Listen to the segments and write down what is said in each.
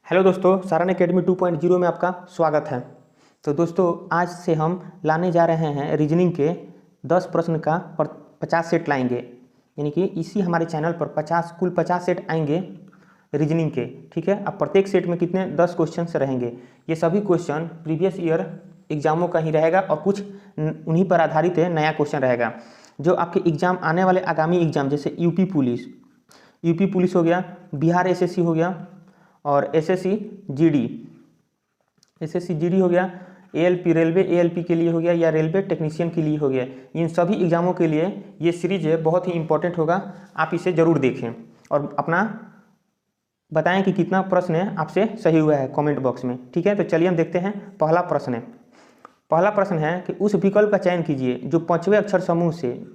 Hello दोस्तों, Saran academy 2.0 में आपका स्वागत है। तो दोस्तों, आज से हम लाने जा रहे हैं रीजनिंग के 10 प्रश्न का 50 सेट लाएंगे। यानी कि इसी हमारे चैनल पर कुल 50 सेट आएंगे रीजनिंग के। ठीक है, अब प्रत्येक सेट में कितने 10 क्वेश्चन रहेंगे। ये सभी क्वेश्चन प्रीवियस ईयर एग्जामों का ही रहेगा और कुछ उन्हीं पर आधारित है, नया क्वेश्चन रहेगा जो आपके एग्जाम आने वाले आगामी एग्जाम जैसे यूपी पुलिस हो गया, बिहार एसएससी हो गया और एसएससी जीडी हो गया, एएलपी रेलवे एएलपी के लिए हो गया या रेलवे टेक्नीशियन के लिए हो गया। इन सभी एग्जामों के लिए ये सीरीज है, बहुत ही इंपॉर्टेंट होगा। आप इसे जरूर देखें और अपना बताएं कि कितना प्रश्न है आपसे सही हुआ है कमेंट बॉक्स में। ठीक है, तो चलिए हम देखते हैं। पहला प्रश्न है कि उस विकल्प का चयन कीजिए जो 5वें अक्षर समूह से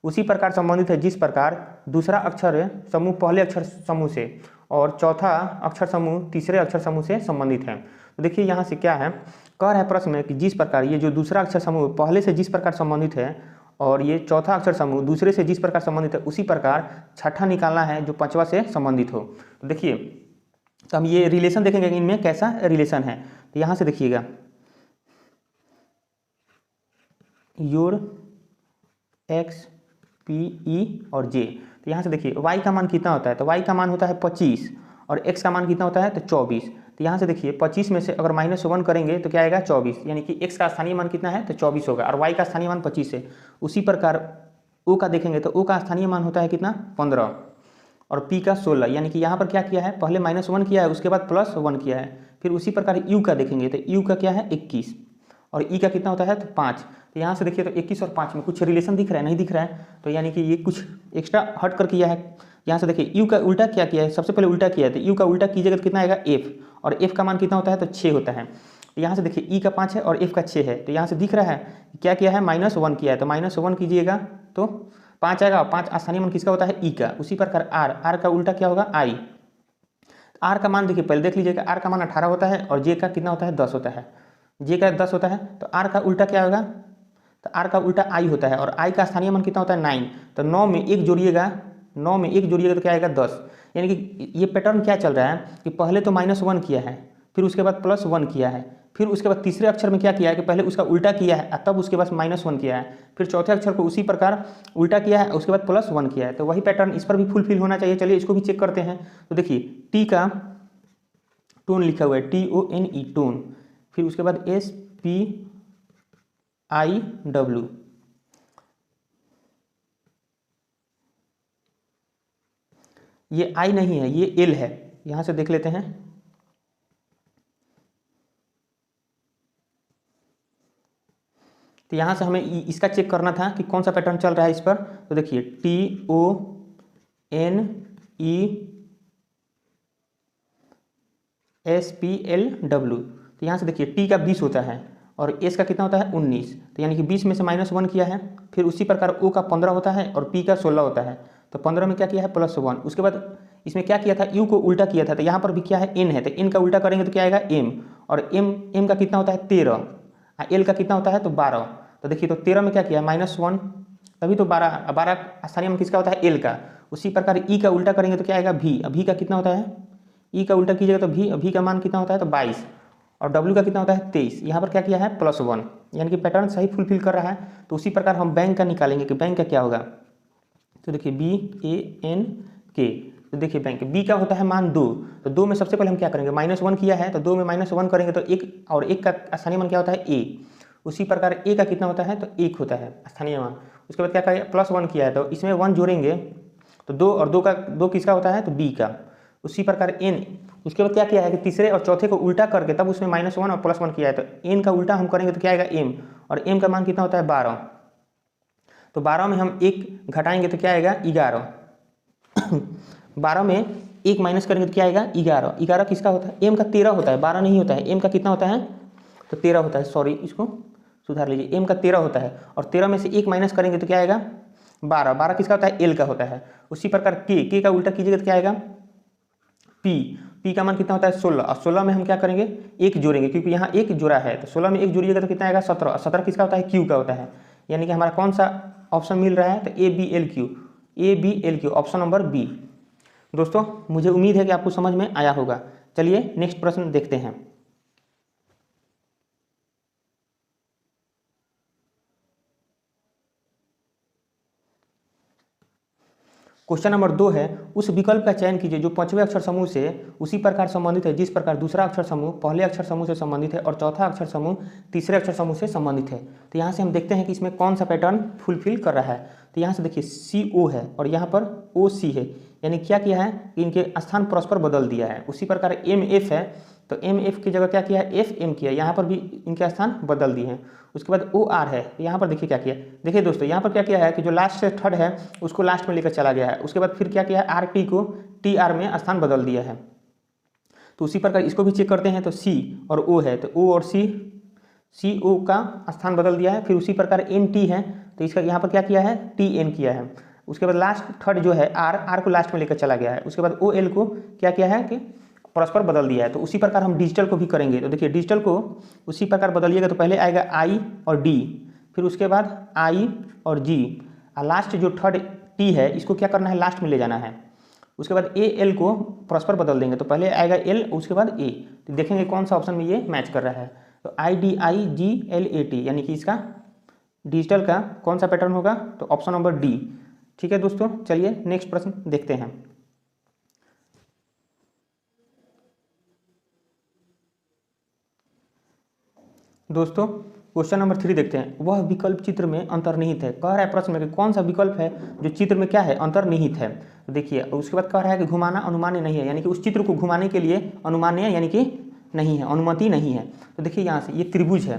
उसी प्रकार संबंधित है जिस प्रकार दूसरा अक्षर समूह पहले अक्षर समूह से और चौथा अक्षर समूह तीसरे अक्षर समूह से संबंधित है। तो देखिए यहाँ से क्या है, कह रहा है प्रश्न में कि जिस प्रकार ये जो दूसरा अक्षर समूह पहले से जिस प्रकार संबंधित है और ये चौथा अक्षर समूह दूसरे से जिस प्रकार संबंधित है, उसी प्रकार छठा निकालना है जो पांचवा से संबंधित हो। तो देखिए, तो हम ये रिलेशन देखेंगे कि इनमें कैसा रिलेशन है। तो यहाँ से देखिएगा, योर एक्स पी ई और जे। तो यहाँ से देखिए y का मान कितना होता है, तो y का मान होता है 25 और x का मान कितना होता है तो 24। तो यहाँ से देखिए 25 में से अगर -1 करेंगे तो क्या आएगा 24, यानी कि x का स्थानीय मान कितना है तो 24 होगा और y का स्थानीय मान 25 है। उसी प्रकार o का देखेंगे तो o का स्थानीय मान होता है कितना 15 और p का 16, यानी कि यहाँ पर क्या किया है, पहले -1 किया है उसके बाद +1 किया है। फिर उसी प्रकार u का देखेंगे तो u का क्या है 21 और e का कितना होता है तो 5। तो यहाँ से देखिए तो 21 और 5 में कुछ रिलेशन दिख रहा है, नहीं दिख रहा है, तो यानी कि ये कुछ एक्स्ट्रा हट कर किया है। यहाँ से देखिए u का उल्टा क्या किया है, सबसे पहले उल्टा किया है तो u का उल्टा कीजिएगा तो कितना आएगा f और f का मान कितना होता है तो 6 होता है। तो यहाँ से देखिए e का 5 है और f का 6 है, तो यहाँ से दिख रहा है क्या किया है -1 किया है, तो -1 कीजिएगा तो 5 आएगा और 5 स्थानीय मान किसका होता है e का। उसी प्रकार r का उल्टा क्या होगा i। r का मान देखिए पहले देख लीजिएगा, r का मान 18 होता है और j का कितना होता है 10 होता है, j का 10 होता है। तो r का उल्टा क्या होगा, तो r का उल्टा i होता है और i का स्थानीय मान कितना होता है 9। तो 9 में 1 जोड़िएगा तो क्या आएगा 10। यानी कि ये पैटर्न क्या चल रहा है कि पहले तो -1 किया है, फिर उसके बाद +1 किया है, फिर उसके बाद तीसरे अक्षर में क्या किया है कि पहले उसका उल्टा किया है तब उसके बाद -1 किया है, फिर चौथे अक्षर को उसी प्रकार उल्टा किया है उसके बाद +1 किया है। तो वही पैटर्न इस पर भी फुलफिल होना चाहिए। चलिए इसको भी चेक करते हैं। तो देखिए टी का टोन लिखा हुआ है TONE टोन, फिर उसके बाद SPIW, ये I नहीं है ये L है। यहाँ से देख लेते हैं, तो यहाँ से हमें इसका चेक करना था कि कौन सा पैटर्न चल रहा है इस पर। तो देखिए TONE तो यहाँ से देखिए T का 20 होता है और S का कितना होता है 19, तो यानी कि 20 में से -1 किया है। फिर उसी प्रकार O का 15 होता है और P का 16 होता है, तो 15 में क्या किया है +1। उसके बाद इसमें क्या किया था, U को उल्टा किया था, तो यहाँ पर भी क्या है N है, तो N का उल्टा करेंगे तो क्या आएगा M और M का कितना होता है 13 और L का कितना होता है तो 12। तो देखिए तो 13 में क्या किया है -1, तभी तो 12 स्थानीय मान किसका होता है L का। उसी प्रकार E का उल्टा करेंगे तो क्या आएगा V का कितना होता है, E का उल्टा कीजिएगा तो V का मान कितना होता है तो 22 और W का कितना होता है 23। यहाँ पर क्या किया है +1, यानी कि पैटर्न सही फुलफिल कर रहा है। तो उसी प्रकार हम बैंक का निकालेंगे कि बैंक का क्या होगा। तो देखिए BANK, तो देखिए बैंक B का होता है मान 2, तो 2 में सबसे पहले हम क्या करेंगे, -1 किया है तो 2 में -1 करेंगे तो 1 और 1 का स्थानीय मान क्या होता है A। उसी प्रकार A का कितना होता है तो 1 होता है स्थानीय मान। उसके बाद क्या करेंगे +1 किया है तो इसमें 1 जोड़ेंगे तो 2 और 2 किसका होता है तो B का। उसी प्रकार N, उसके बाद क्या किया है कि तीसरे और चौथे को उल्टा करके तब उसमें -1 और +1 किया है, तो N का उल्टा हम करेंगे तो क्या आएगा M और M का मान कितना होता है 12। तो 12 में हम 1 घटाएंगे तो क्या आएगा 11 12 में 1 माइनस करेंगे तो क्या आएगा 11 किसका होता है, M का 13 होता है, 12 नहीं होता है। M का कितना होता है तो 13 होता है, सॉरी इसको सुधार लीजिए, M का 13 होता है और 13 में से 1 माइनस करेंगे तो क्या आएगा 12 किसका होता है L का होता है। उसी प्रकार K का उल्टा कीजिएगा तो क्या आएगा P का मान कितना होता है 16 और 16 में हम क्या करेंगे 1 जोड़ेंगे क्योंकि यहाँ 1 जोड़ा है, तो 16 में 1 जोड़िएगा तो कितना आएगा 17 और 17 किसका होता है Q का होता है। यानी कि हमारा कौन सा ऑप्शन मिल रहा है तो ABLQ ऑप्शन नंबर B। दोस्तों मुझे उम्मीद है कि आपको समझ में आया होगा। चलिए नेक्स्ट प्रश्न देखते हैं। क्वेश्चन नंबर 2 है, उस विकल्प का चयन कीजिए जो पांचवें अक्षर समूह से उसी प्रकार संबंधित है जिस प्रकार दूसरा अक्षर समूह पहले अक्षर समूह से संबंधित है और चौथा अक्षर समूह तीसरे अक्षर समूह से संबंधित है। तो यहाँ से हम देखते हैं कि इसमें कौन सा पैटर्न फुलफिल कर रहा है। तो यहाँ से देखिए CO है और यहाँ पर OC है, यानी क्या किया है कि इनके स्थान परस्पर बदल दिया है। उसी प्रकार MF है तो MF की जगह क्या किया है, FM किया, यहाँ पर भी इनके स्थान बदल दिए हैं। उसके बाद OR है, यहाँ पर देखिए क्या किया, देखिए दोस्तों यहाँ पर क्या किया है कि जो लास्ट से थर्ड है उसको लास्ट में लेकर चला गया है। उसके बाद फिर क्या किया है, RT को TR में स्थान बदल दिया है। तो उसी प्रकार इसको भी चेक करते हैं। तो C और O है तो O और CO का स्थान बदल दिया है। फिर उसी प्रकार NT है तो इसका यहाँ पर क्या किया है, TN किया है। उसके बाद लास्ट थर्ड जो है R को लास्ट में लेकर चला गया है। उसके बाद OL को क्या किया है कि परस्पर बदल दिया है। तो उसी प्रकार हम डिजिटल को भी करेंगे। तो देखिए डिजिटल को उसी प्रकार बदलिएगा तो पहले आएगा I और D, फिर उसके बाद I और G, और लास्ट जो थर्ड T है इसको क्या करना है, लास्ट में ले जाना है। उसके बाद AL को परस्पर बदल देंगे तो पहले आएगा L उसके बाद A। तो देखेंगे कौन सा ऑप्शन में ये मैच कर रहा है। तो IDIGLAT यानी कि इसका डिजिटल का कौन सा पैटर्न होगा, तो ऑप्शन नंबर D। ठीक है दोस्तों, चलिए नेक्स्ट प्रश्न देखते हैं। दोस्तों क्वेश्चन नंबर 3 देखते हैं। वह विकल्प चित्र में अंतर्निहित है। कह रहा है प्रश्न में कि कौन सा विकल्प है जो चित्र में क्या है, अंतर्निहित है। तो देखिए उसके बाद कह रहा है कि घुमाना अनुमान्य नहीं है, यानी कि उस चित्र को घुमाने के लिए अनुमान्य यानी कि नहीं है, अनुमति नहीं है। तो देखिए यहाँ से ये त्रिभुज है,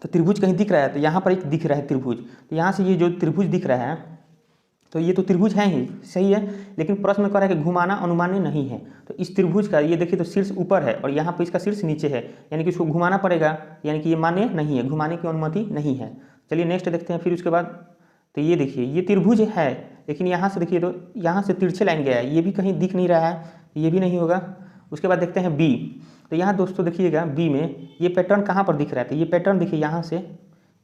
तो त्रिभुज कहीं दिख रहा है, तो यहाँ पर एक दिख रहा है त्रिभुज। तो यहाँ से ये जो त्रिभुज दिख रहा है तो ये तो त्रिभुज है ही, सही है, लेकिन प्रश्न में कह रहा है कि घुमाना अनुमान्य नहीं है। तो इस त्रिभुज का ये देखिए तो शीर्ष ऊपर है और यहाँ पे इसका शीर्ष नीचे है, यानी कि इसको घुमाना पड़ेगा, यानी कि ये मान्य नहीं है, घुमाने की अनुमति नहीं है। चलिए नेक्स्ट देखते हैं। फिर उसके बाद तो ये देखिए ये त्रिभुज है, लेकिन यहाँ से देखिए तो यहाँ से तिरछे लाइन गया है, ये भी कहीं दिख नहीं रहा है, ये भी नहीं होगा। उसके बाद देखते हैं B। तो यहाँ दोस्तों देखिएगा B में ये पैटर्न कहाँ पर दिख रहा है, तो ये पैटर्न देखिए यहाँ से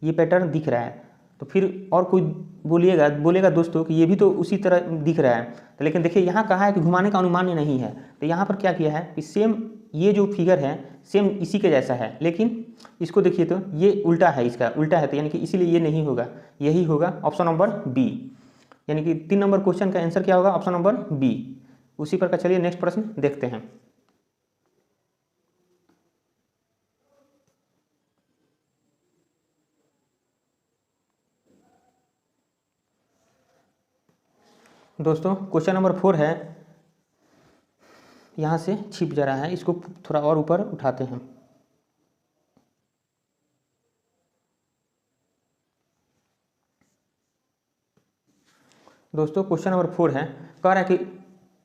ये पैटर्न दिख रहा है। तो फिर और कोई बोलेगा दोस्तों कि ये भी तो उसी तरह दिख रहा है, तो लेकिन देखिए यहाँ कहा है कि घुमाने का अनुमान्य नहीं है। तो यहाँ पर क्या किया है कि सेम ये जो फिगर है सेम इसी के जैसा है, लेकिन इसको देखिए तो ये उल्टा है, इसका उल्टा है, तो यानी कि इसीलिए ये नहीं होगा, यही होगा ऑप्शन नंबर B। यानी कि 3 नंबर क्वेश्चन का आंसर क्या होगा, ऑप्शन नंबर B। उसी प्रकार चलिए नेक्स्ट प्रश्न देखते हैं। दोस्तों क्वेश्चन नंबर 4 है, यहाँ से छिप जा रहा है, इसको थोड़ा और ऊपर उठाते हैं। दोस्तों क्वेश्चन नंबर 4 है, कह रहा है कि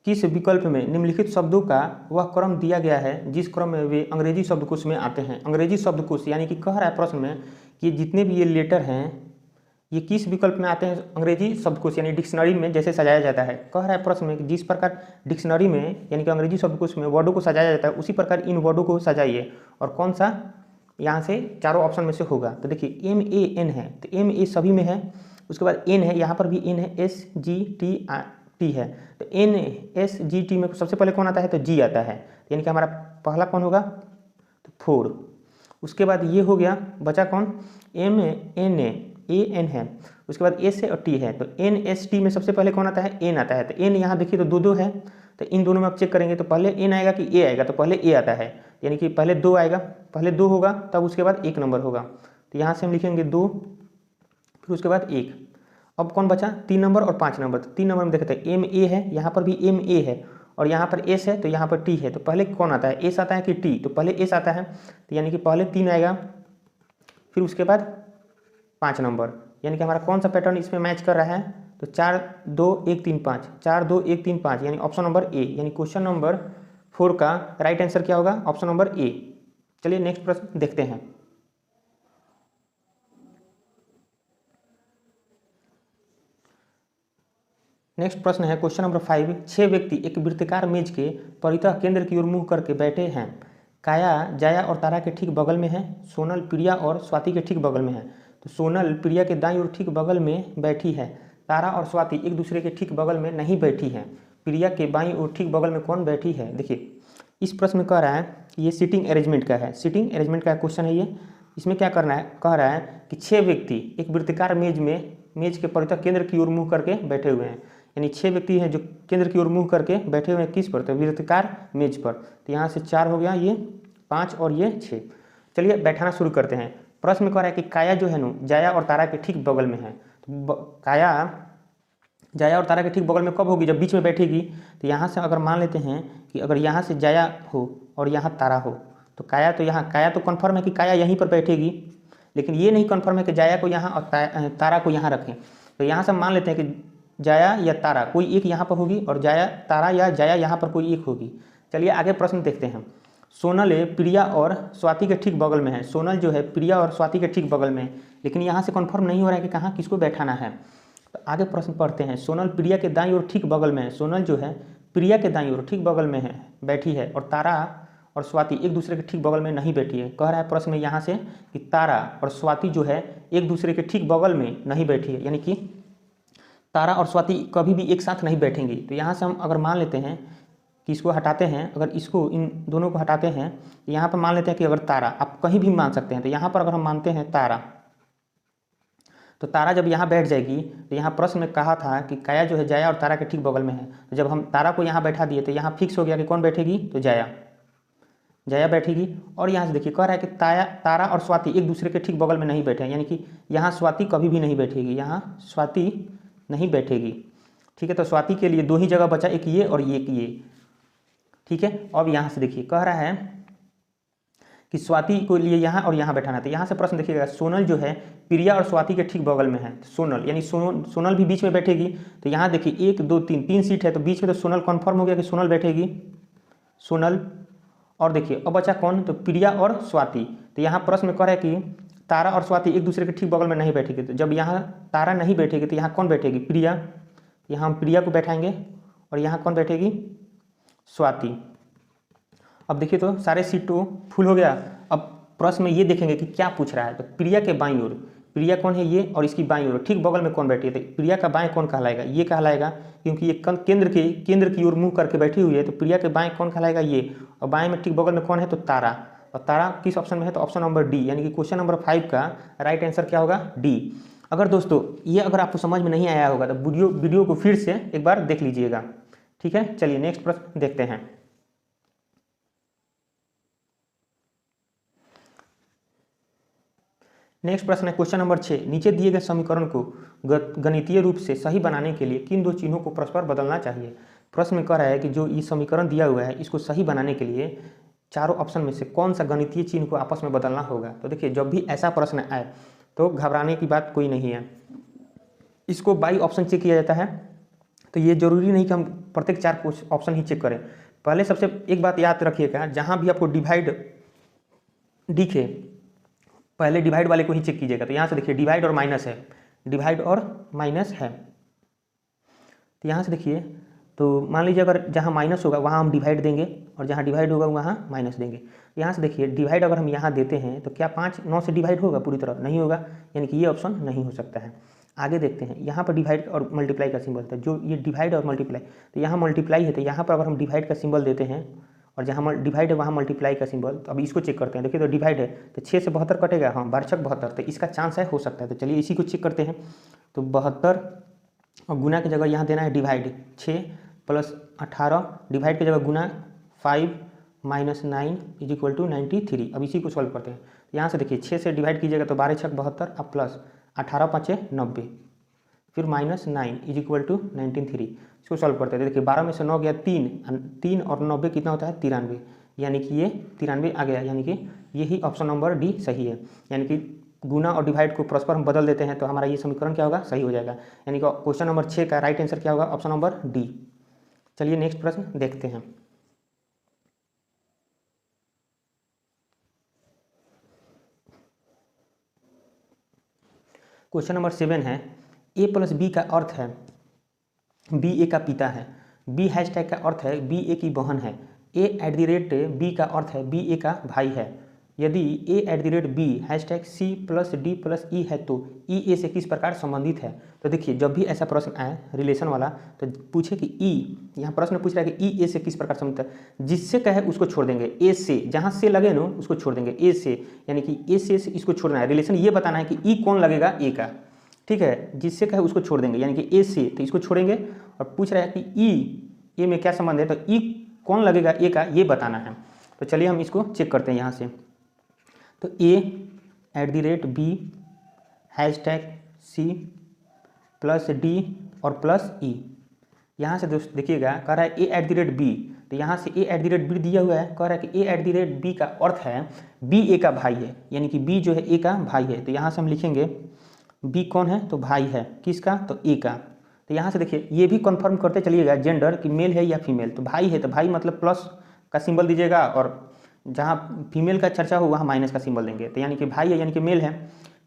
किस विकल्प में निम्नलिखित शब्दों का वह क्रम दिया गया है जिस क्रम में वे अंग्रेजी शब्दकोश में आते हैं। अंग्रेजी शब्दकोश यानी कि कह रहा है प्रश्न में कि जितने भी ये लेटर हैं ये किस विकल्प में आते हैं, अंग्रेजी शब्दकोश यानी डिक्शनरी में जैसे सजाया जाता है। कह रहा है प्रश्न में कि जिस प्रकार डिक्शनरी में यानी कि अंग्रेजी शब्दकोश में वर्डों को सजाया जाता है उसी प्रकार इन वर्डों को सजाइए, और कौन सा यहाँ से चारों ऑप्शन में से होगा। तो देखिए MAN है तो MA सभी में है, उसके बाद N है, यहाँ पर भी N है, SGT है, तो NSGT में सबसे पहले कौन आता है, तो G आता है, यानी कि हमारा पहला कौन होगा, तो 4। उसके बाद ये हो गया, बचा कौन, AN है, उसके बाद S है और T है, तो NST में सबसे पहले कौन आता है, N आता है। तो N यहाँ देखिए तो दो है, तो इन दोनों में आप चेक करेंगे तो पहले N आएगा कि A आएगा, तो पहले A आता है, यानी कि पहले 2 आएगा, पहले 2 होगा तब उसके बाद 1 नंबर होगा। तो यहाँ से हम लिखेंगे 2, फिर उसके बाद 1। अब कौन बचा, 3 नंबर और 5 नंबर। तो 3 नंबर में देखते हैं MA है, यहाँ पर भी MA है और यहाँ पर S है, तो यहाँ पर T है, तो पहले कौन आता है, S आता है कि T, तो पहले S आता है, तो यानी कि पहले 3 आएगा, फिर उसके बाद 5 नंबर, यानी कि हमारा कौन सा पैटर्न इसमें मैच कर रहा है, तो 4 2 1 3 5, 4 2 1 3 5, यानी ऑप्शन नंबर A। यानी क्वेश्चन नंबर 4 का राइट आंसर क्या होगा, ऑप्शन नंबर A। चलिए नेक्स्ट प्रश्न देखते हैं। नेक्स्ट प्रश्न है क्वेश्चन नंबर 5। 6 व्यक्ति एक वृत्ताकार मेज के परितः केंद्र की ओर मुंह करके बैठे हैं। काया जाया और तारा के ठीक बगल में है, सोनल प्रिया और स्वाति के ठीक बगल में है। तो सोनल प्रिया के दाईं ओर ठीक बगल में बैठी है, तारा और स्वाति एक दूसरे के ठीक बगल में नहीं बैठी है। प्रिया के बाईं ओर ठीक बगल में कौन बैठी है। देखिए इस प्रश्न में कह रहा है कि ये सीटिंग अरेंजमेंट का है, सीटिंग अरेंजमेंट का क्वेश्चन है ये। इसमें क्या करना है, कह रहा है कि 6 व्यक्ति एक वृत्ताकार मेज के परितः केंद्र की ओर मुँह करके बैठे हुए हैं, यानी 6 व्यक्ति हैं जो केंद्र की ओर मुँह करके बैठे हुए हैं किस पर, तो वृत्ताकार मेज पर। तो यहाँ से 4 हो गया, ये 5 और ये 6। चलिए बैठाना शुरू करते हैं। प्रश्न में कह रहा है कि काया जो है ना जाया और तारा के ठीक बगल में है। तो काया जाया और तारा के ठीक बगल में कब होगी, जब बीच में बैठेगी। तो यहाँ से अगर मान लेते हैं कि अगर यहाँ से जाया हो और यहाँ तारा हो, तो काया तो कन्फर्म है कि काया यहीं पर बैठेगी, लेकिन ये नहीं कन्फर्म है कि जाया को यहाँ और तारा को यहाँ रखें। तो यहाँ से मान लेते हैं कि जाया या तारा कोई एक यहाँ पर होगी और तारा या जाया यहाँ पर कोई एक होगी। चलिए आगे प्रश्न देखते हैं। सोनल प्रिया और स्वाति के ठीक बगल में है। सोनल जो है प्रिया और स्वाति के ठीक बगल में है, लेकिन यहाँ से कन्फर्म नहीं हो रहा है कि कहाँ किसको बैठाना है। तो आगे प्रश्न पढ़ते हैं। सोनल प्रिया के दाईं ओर ठीक बगल में है। सोनल जो है प्रिया के दाईं ओर ठीक बगल में है बैठी है, और तारा और स्वाति एक दूसरे के ठीक बगल में नहीं बैठी है। कह रहा है प्रश्न में यहाँ से कि तारा और स्वाति जो है एक दूसरे के ठीक बगल में नहीं बैठी है, यानी कि तारा और स्वाति कभी भी एक साथ नहीं बैठेंगी। तो यहाँ से हम अगर मान लेते हैं कि इसको हटाते हैं, अगर इसको इन दोनों को हटाते हैं, तो यहाँ पर मान लेते हैं कि अगर तारा, आप कहीं भी मान सकते हैं, तो यहाँ पर अगर हम मानते हैं तारा, तो तारा जब यहाँ बैठ जाएगी, तो यहाँ प्रश्न में कहा था कि काया जो है जाया और तारा के ठीक बगल में है। तो जब हम तारा को यहाँ बैठा दिए तो यहाँ फिक्स हो गया कि कौन बैठेगी, तो जाया बैठेगी। और यहाँ से देखिए कह रहा है कि तारा और स्वाति एक दूसरे के ठीक बगल में नहीं बैठे, यानी कि यहाँ स्वाति कभी भी नहीं बैठेगी, यहाँ स्वाति नहीं बैठेगी। ठीक है, तो स्वाति के लिए 2 ही जगह बचा, एक ये और एक ये। ठीक है, अब यहाँ से देखिए कह रहा है कि स्वाति को लिए यहाँ और यहाँ बैठाना। तो यहाँ से प्रश्न देखिएगा, सोनल जो है प्रिया और स्वाति के ठीक बगल में है। सोनल यानी सोनल भी बीच में बैठेगी। तो यहाँ देखिए 1 2 3 सीट है, तो बीच में तो सोनल कन्फर्म हो गया कि सोनल बैठेगी, सोनल। और देखिए अब बचा कौन, तो प्रिया और स्वाति। तो यहाँ प्रश्न में कह रहा है कि तारा और स्वाति एक दूसरे के ठीक बगल में नहीं बैठेगी। तो जब यहाँ तारा नहीं बैठेगी तो यहाँ कौन बैठेगी, प्रिया। यहाँ हम प्रिया को बैठाएंगे और यहाँ कौन बैठेगी, स्वाति। अब देखिए तो सारे सीट तो फुल हो गया। अब प्रश्न में ये देखेंगे कि क्या पूछ रहा है। तो प्रिया के बाईं ओर, प्रिया कौन है, ये, और इसकी बाईं ओर ठीक बगल में कौन बैठी है। तो प्रिया का बाएं कौन कहलाएगा, ये कहलाएगा, क्योंकि ये केंद्र की ओर मुंह करके बैठी हुई है। तो प्रिया के बाएं कौन कहलाएगा, ये। और बाएं में ठीक बगल में कौन है, तो तारा। और तारा किस ऑप्शन में है, तो ऑप्शन नंबर डी, यानी कि क्वेश्चन नंबर 5 का राइट आंसर क्या होगा, डी। अगर दोस्तों ये अगर आपको समझ में नहीं आया होगा तो वीडियो को फिर से एक बार देख लीजिएगा। ठीक है, चलिए नेक्स्ट प्रश्न देखते हैं। नेक्स्ट प्रश्न है क्वेश्चन नंबर 6। नीचे दिए गए समीकरण को गणितीय रूप से सही बनाने के लिए किन 2 चिन्हों को परस्पर बदलना चाहिए। प्रश्न में कह रहा है कि जो ये समीकरण दिया हुआ है इसको सही बनाने के लिए चारों ऑप्शन में से कौन सा गणितीय चिन्ह को आपस में बदलना होगा। तो देखिए जब भी ऐसा प्रश्न आए तो घबराने की बात कोई नहीं है, इसको बाई ऑप्शन चेक किया जाता है। तो ये जरूरी नहीं कि हम प्रत्येक 4 ऑप्शन ही चेक करें। पहले सबसे एक बात याद रखिएगा, जहाँ भी आपको डिवाइड दिखे पहले डिवाइड वाले को ही चेक कीजिएगा। तो यहाँ से देखिए डिवाइड और माइनस है, डिवाइड और माइनस है। तो यहाँ से देखिए, तो मान लीजिए अगर जहाँ माइनस होगा वहाँ हम डिवाइड देंगे और जहाँ डिवाइड होगा वहाँ माइनस देंगे। यहाँ से देखिए डिवाइड अगर हम यहाँ देते हैं तो क्या 5 9 से डिवाइड होगा, पूरी तरह नहीं होगा, यानी कि ये ऑप्शन नहीं हो सकता है। आगे देखते हैं, यहाँ पर डिवाइड और मल्टीप्लाई का सिंबल था, जो ये डिवाइड और मल्टीप्लाई, तो यहाँ मल्टीप्लाई है, तो यहाँ पर अगर हम डिवाइड का सिंबल देते हैं और जहाँ डिवाइड है वहाँ मल्टीप्लाई का सिंबल, तो अब इसको चेक करते हैं। देखिए तो डिवाइड है तो 6 से 72 कटेगा, हाँ 12 6 72, तो इसका चांस है, हो सकता है। तो चलिए इसी को चेक करते हैं। तो 72 और गुना की जगह यहाँ देना है डिवाइड, 6 + 18, डिवाइड की जगह गुना 5 - 9 = 93। अब इसी को सॉल्व करते हैं। यहाँ से देखिए 6 से डिवाइड कीजिएगा तो 12 6 72, अब प्लस 18 5 90, फिर -9 = 93। इसको सॉल्व करते हैं। देखिए 12 में से 9 गया 3 और 90 कितना होता है, 93, यानी कि ये 93 आ गया, यानी कि यही ऑप्शन नंबर डी सही है। यानी कि गुना और डिवाइड को परस्पर हम बदल देते हैं तो हमारा ये समीकरण क्या होगा, सही हो जाएगा। यानी कि क्वेश्चन नंबर 6 का राइट आंसर क्या होगा, ऑप्शन नंबर डी। चलिए नेक्स्ट प्रश्न देखते हैं। क्वेश्चन नंबर 7 है, a + b का अर्थ है b a का पिता है, b हैशटैग का अर्थ है b a की बहन है, a @ b का अर्थ है b a का भाई है। यदि a@b #c plus d plus E है तो ई ए से किस प्रकार संबंधित है। तो देखिए जब भी ऐसा प्रश्न आए रिलेशन वाला तो पूछे कि ई, यहाँ प्रश्न पूछ रहा है कि ई ए से किस प्रकार संबंधित है, जिससे कहे उसको छोड़ देंगे, ए से जहाँ से लगे ना उसको छोड़ देंगे, ए से यानी कि ए से इसको छोड़ना है। रिलेशन ये बताना है कि ई कौन लगेगा ए का, ठीक है, जिससे कहे उसको छोड़ देंगे यानी कि ए से तो इसको छोड़ेंगे। और पूछ रहा है कि ई ए में क्या संबंध है, तो ई कौन लगेगा ए का ये बताना है। तो चलिए हम इसको चेक करते हैं यहाँ से। तो a@b #c प्लस d और प्लस ई, यहाँ से दोस्त देखिएगा कह रहा है a@b, तो यहाँ से a@b दिया हुआ है, कह रहा है कि a@b का अर्थ है b a का भाई है, यानी कि b जो है a का भाई है। तो यहाँ से हम लिखेंगे b कौन है, तो भाई है किसका, तो a का। तो यहाँ से देखिए ये भी कंफर्म करते चलिएगा जेंडर कि मेल है या फीमेल। तो भाई है तो भाई मतलब प्लस का सिंबल दीजिएगा, और जहाँ फीमेल का चर्चा हो वहाँ माइनस का सिंबल देंगे। तो यानी कि भाई है यानी कि मेल है।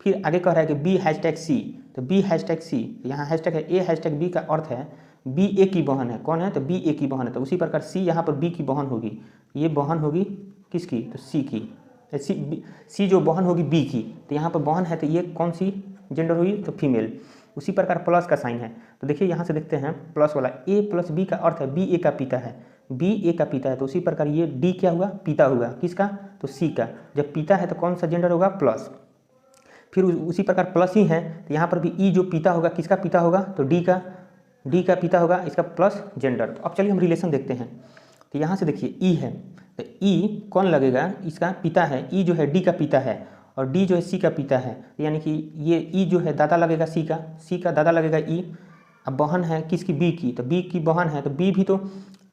फिर आगे कह रहा है कि b #c, तो b #c यहाँ हैशटैग है, a#b का अर्थ है b a की बहन है, कौन है, तो b a की बहन है। तो उसी प्रकार c यहाँ पर b की बहन होगी, ये बहन होगी किसकी, तो c की, c जो बहन होगी b की। तो यहाँ पर बहन है तो ये कौन सी जेंडर हुई, तो फीमेल। उसी प्रकार प्लस का साइन है, तो देखिए यहाँ से देखते हैं प्लस वाला a + b का अर्थ है b a का पिता है, b a का पिता है। तो उसी प्रकार ये d क्या हुआ, पिता हुआ किसका, तो c का। जब पिता है तो कौन सा जेंडर होगा, प्लस। फिर उसी प्रकार प्लस ही है तो यहाँ पर भी ई जो पिता होगा किसका पिता होगा, तो d का पिता होगा, इसका प्लस जेंडर। तो अब चलिए हम रिलेशन देखते हैं। तो यहाँ से देखिए ई है तो ई कौन लगेगा, इसका पिता है, ई जो है d का पिता है और d जो है c का पिता है। यानी कि ये ई जो है दादा लगेगा c का दादा लगेगा ई। अब बहन है किसकी, b की, तो b की बहन है तो b भी तो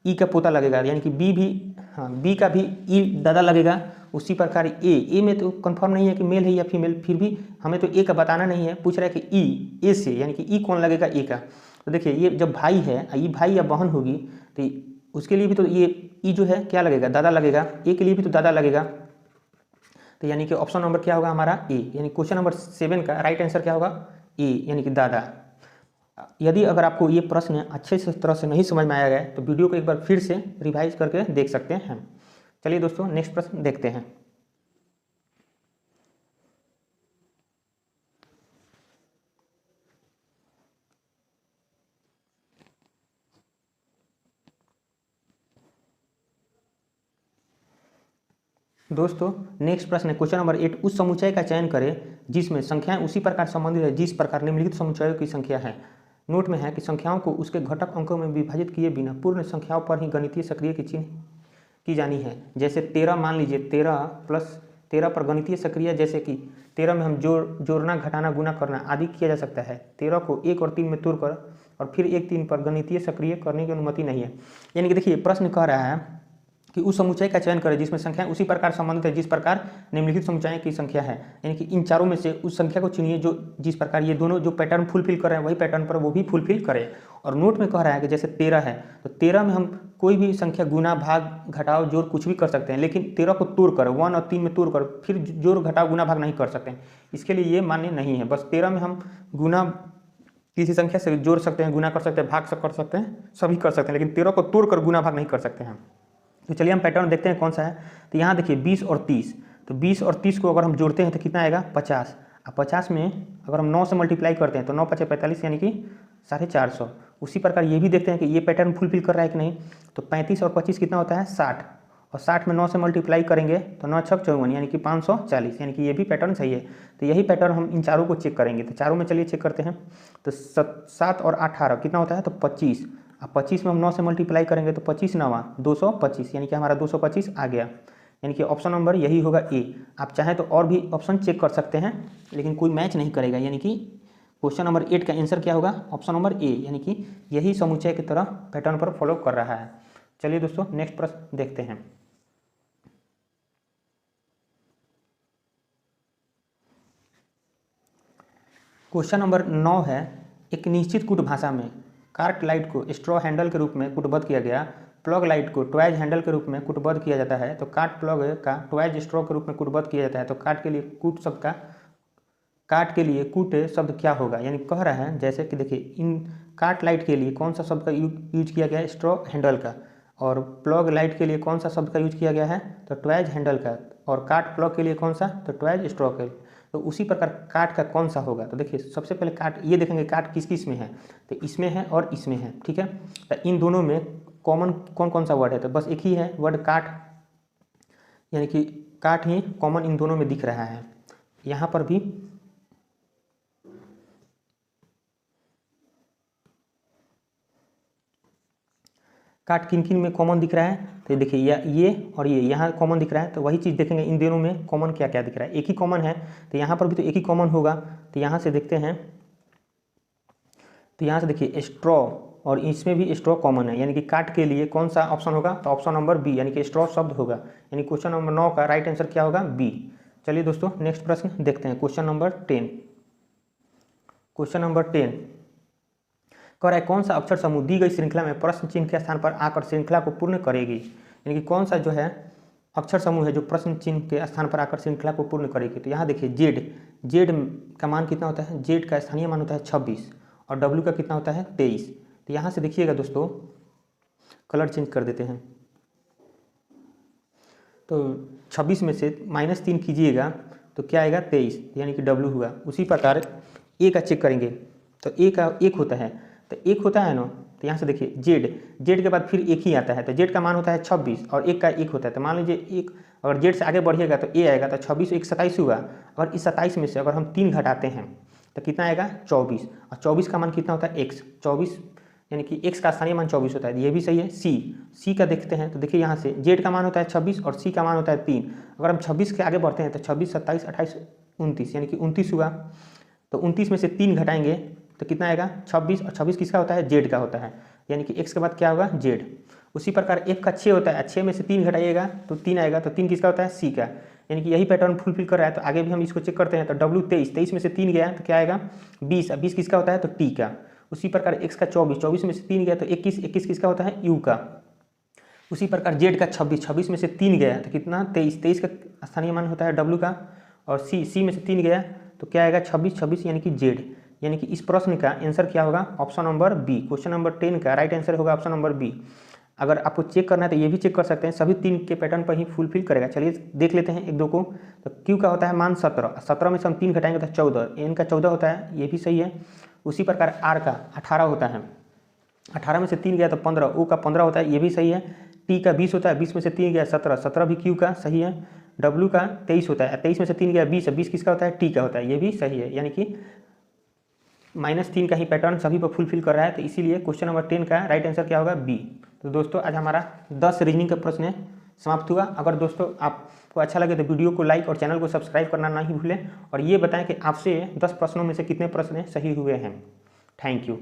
ई का पोता लगेगा, यानी कि b भी, हाँ b का भी ई दादा लगेगा। उसी प्रकार ए में तो कंफर्म नहीं है कि मेल है या फीमेल, फिर भी हमें तो ए का बताना नहीं है, पूछ रहा है कि ई ए से, यानी कि ई कौन लगेगा, ए का। तो देखिए ये जब भाई है, ई भाई या बहन होगी तो उसके लिए भी तो ये ई जो है क्या लगेगा, दादा लगेगा, ए के लिए भी तो दादा लगेगा। तो यानी कि ऑप्शन नंबर क्या होगा हमारा ए, यानी क्वेश्चन नंबर 7 का राइट आंसर क्या होगा, ए यानी कि दादा। यदि अगर आपको ये प्रश्न अच्छे से तरह से नहीं समझ में आया गया तो वीडियो को एक बार फिर से रिवाइज करके देख सकते हैं। चलिए दोस्तों नेक्स्ट प्रश्न देखते हैं। दोस्तों नेक्स्ट प्रश्न है क्वेश्चन नंबर 8, उस समुच्चय का चयन करें जिसमें संख्याएं उसी प्रकार संबंधित है जिस प्रकार निम्नलिखित समुच्चयों की संख्या है। नोट में है कि संख्याओं को उसके घटक अंकों में विभाजित किए बिना पूर्ण संख्याओं पर ही गणितीय सक्रिय की चिन्ह की जानी है। जैसे 13 मान लीजिए 13 + 13 पर गणितीय सक्रिय, जैसे कि 13 में हम जोड़ना घटाना गुना करना आदि किया जा सकता है। 13 को 1 और 3 में तोड़कर और फिर 1 3 पर गणितीय सक्रिय करने की अनुमति नहीं है। यानी कि देखिए प्रश्न कह रहा है कि उस समुच्चय का चयन करें जिसमें संख्याएं उसी प्रकार संबंधित है जिस प्रकार निम्नलिखित समुच्चय की संख्या है। यानी कि इन चारों में से उस संख्या को चुनिए जो जिस प्रकार ये दोनों जो पैटर्न फुलफिल कर रहे हैं वही पैटर्न पर वो भी फुलफिल करें। और नोट में कह रहा है कि जैसे 13 है तो 13 में हम कोई भी संख्या गुना भाग घटाव जोड़ कुछ भी कर सकते हैं, लेकिन 13 को तोड़ कर 1 और 3 में तोड़ कर फिर जोड़ घटाव गुना भाग नहीं कर सकते हैं। इसके लिए ये मान्य नहीं है। बस 13 में हम गुना किसी संख्या से जोड़ सकते हैं, गुना कर सकते हैं, भाग सब कर सकते हैं, सभी कर सकते हैं, लेकिन 13 को तोड़ कर गुना भाग नहीं कर सकते हैं। तो चलिए हम पैटर्न देखते हैं कौन सा है। तो यहाँ देखिए 20 और 30, तो 20 और 30 को अगर हम जोड़ते हैं तो कितना आएगा 50। अब 50 में अगर हम 9 से मल्टीप्लाई करते हैं तो 9 × 5 = 45 यानी कि 450। उसी प्रकार ये भी देखते हैं कि ये पैटर्न फुलफिल कर रहा है कि नहीं। तो 35 और 25 कितना होता है 60, और 60 में 9 से मल्टीप्लाई करेंगे तो 9 × 6 = 54 यानी कि 540, यानी कि ये भी पैटर्न सही है। तो यही पैटर्न हम इन चारों को चेक करेंगे। तो चारों में चलिए चेक करते हैं। तो 7 और 18 कितना होता है, तो 25। अब 25 में हम 9 से मल्टीप्लाई करेंगे तो 25 × 9 = 225, यानी कि हमारा 225 आ गया। यानी कि ऑप्शन नंबर यही होगा ए। आप चाहें तो और भी ऑप्शन चेक कर सकते हैं लेकिन कोई मैच नहीं करेगा, यानी कि क्वेश्चन नंबर 8 का आंसर क्या होगा, ऑप्शन नंबर ए, यानी कि यही समुच्चय की तरह पैटर्न पर फॉलो कर रहा है। चलिए दोस्तों नेक्स्ट प्रश्न देखते हैं। क्वेश्चन नंबर 9 है, एक निश्चित कूट भाषा में कार्ट लाइट को स्ट्रॉ हैंडल के रूप में कूटबद्ध किया गया, प्लग लाइट को टॉयज हैंडल के रूप में कूटबद्ध किया जाता है। तो कार्ट प्लग का टॉयज स्ट्रॉ के रूप में कूटबद्ध किया जाता है। तो कार्ट के लिए कूट शब्द का कार्ट के लिए कूट शब्द क्या होगा, यानी कह रहा है जैसे कि देखिए इन कार्ट लाइट के लिए कौन सा शब्द का यूज किया गया है, स्ट्रॉ हैंडल का, और प्लग लाइट के लिए कौन सा शब्द का यूज किया गया है, तो ट्वाइज हैंडल का। और काट प्लग के लिए कौन सा, तो ट्वाइज स्ट्रो का। तो उसी प्रकार काट का कौन सा होगा, तो देखिए सबसे पहले काट ये देखेंगे काट किस किस में है, तो इसमें है और इसमें है, ठीक है। तो इन दोनों में कॉमन कौन कौन सा वर्ड है, तो बस एक ही है वर्ड काट, यानी कि काट ही कॉमन इन दोनों में दिख रहा है। यहाँ पर भी काट किन किन में कॉमन दिख रहा है, तो देखिए ये और ये यहाँ कॉमन दिख रहा है। तो वही चीज़ देखेंगे इन दोनों में कॉमन क्या क्या दिख रहा है, एक ही कॉमन है, तो यहाँ पर भी तो एक ही कॉमन होगा। तो यहाँ से देखते हैं, तो यहाँ से देखिए स्ट्रॉ, और इसमें भी स्ट्रॉ कॉमन है, यानी कि काट के लिए कौन सा ऑप्शन होगा, तो ऑप्शन नंबर बी, यानी कि स्ट्रॉ शब्द होगा। यानी क्वेश्चन नंबर 9 का राइट आंसर क्या होगा, बी। चलिए दोस्तों नेक्स्ट प्रश्न देखते हैं, क्वेश्चन नंबर 10। क्वेश्चन नंबर 10 कह रहा है कौन सा अक्षर समूह दी गई श्रृंखला में प्रश्न चिन्ह के स्थान पर आकर श्रृंखला को पूर्ण करेगी। यानी कि कौन सा जो है अक्षर समूह है जो प्रश्न चिन्ह के स्थान पर आकर श्रृंखला को पूर्ण करेगी। तो यहाँ देखिए जेड का मान कितना होता है, जेड का स्थानीय मान होता है 26 और डब्ल्यू का कितना होता है 23। तो यहाँ से देखिएगा दोस्तों, कलर चेंज कर देते हैं, तो 26 में से -3 कीजिएगा तो क्या आएगा 23, यानी कि डब्ल्यू हुआ। उसी प्रकार ए का चेक करेंगे, तो ए का 1 होता है, तो 1 होता है ना, तो यहाँ से देखिए जेड के बाद फिर 1 ही आता है, तो जेड का मान होता है 26 और 1 का 1 होता है। तो मान लीजिए 1 अगर जेड से आगे बढ़िएगा तो ए आएगा, तो 26 1 27 हुआ। अगर इस 27 में से अगर हम 3 घटाते हैं तो कितना आएगा 24, और 24 का मान कितना होता है x, 24 यानी कि x का स्थानीय मान 24 होता है। ये भी सही है। सी का देखते हैं, तो देखिए यहाँ से जेड का मान होता है 26 और सी का मान होता है 3। अगर हम 26 के आगे बढ़ते हैं तो 26 27 28 29 यानी कि 29 हुआ। तो 29 में से 3 घटाएंगे तो कितना आएगा 26, और 26 किसका होता है, जेड का होता है, यानी कि x के बाद क्या होगा जेड। उसी प्रकार f का 6 होता है, 6 में से 3 घटाइएगा तो 3 आएगा, तो 3 किसका होता है, c का, यानी कि यही पैटर्न फुलफिल कर रहा है। तो आगे भी हम इसको चेक करते हैं, तो w 23 में से 3 गया तो क्या आएगा 20, 20 किसका होता है, तो t का। उसी प्रकार x का 24 में से 3 गया तो 21 किसका होता है, u का। उसी प्रकार z का 26 में से 3 गया तो कितना 23 का स्थानीय मान होता है w का। और c में से 3 गया तो क्या आएगा 26 यानी कि z। यानी कि इस प्रश्न का आंसर क्या होगा, option number B. Question number 10 का राइट आंसर होगा ऑप्शन नंबर बी। अगर आपको चेक करना है तो ये भी चेक कर सकते हैं, सभी 3 के पैटर्न पर ही फुलफिल करेगा। चलिए देख लेते हैं एक दो को। तो क्यू का होता है मान 17 में से हम 3 घटाएंगे तो 14, एन का 14 होता है, ये भी सही है। उसी प्रकार आर का 18 होता है, 18 में से 3 गया तो 15, ओ का 15 होता है, ये भी सही है। टी का 20 होता है, 20 में से 3 गया 17 भी क्यू का सही है। डब्ल्यू का 23 होता है, 23 में से 3 गया 20 किसका होता है, टी का होता है, ये भी सही है। यानी कि -3 का ही पैटर्न सभी पर फुलफिल कर रहा है, तो इसीलिए क्वेश्चन नंबर 10 का राइट आंसर क्या होगा, बी। तो दोस्तों आज हमारा 10 रीजनिंग का प्रश्न समाप्त हुआ। अगर दोस्तों आपको अच्छा लगे तो वीडियो को लाइक और चैनल को सब्सक्राइब करना नहीं भूलें, और ये बताएं कि आपसे 10 प्रश्नों में से कितने प्रश्न सही हुए हैं। Thank you.